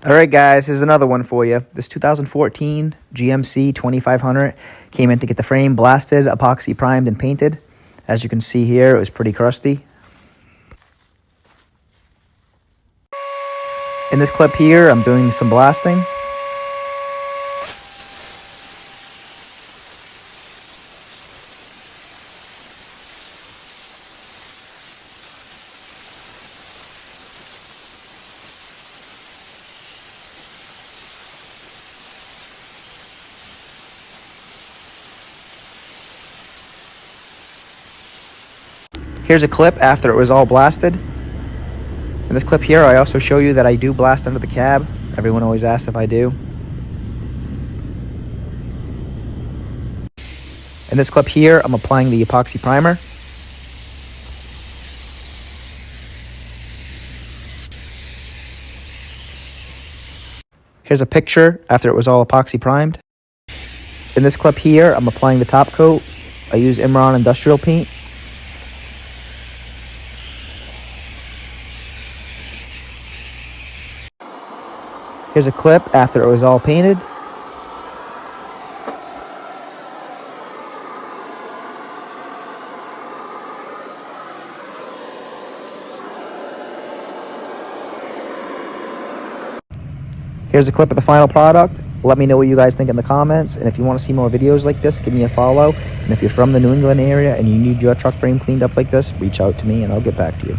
All right, guys, here's another one for you. This 2014 GMC 2500 came in to get the frame blasted, epoxy primed, and painted. As you can see here, it was pretty crusty. In this clip here, I'm doing some blasting. Here's a clip after it was all blasted. In this clip here, I also show you that I do blast under the cab. Everyone always asks if I do. In this clip here, I'm applying the epoxy primer. Here's a picture after it was all epoxy primed. In this clip here, I'm applying the top coat. I use Imron industrial paint. Here's a clip after it was all painted. Here's a clip of the final product. Let me know what you guys think in the comments. And if you want to see more videos like this, give me a follow. And if you're from the New England area and you need your truck frame cleaned up like this, reach out to me and I'll get back to you.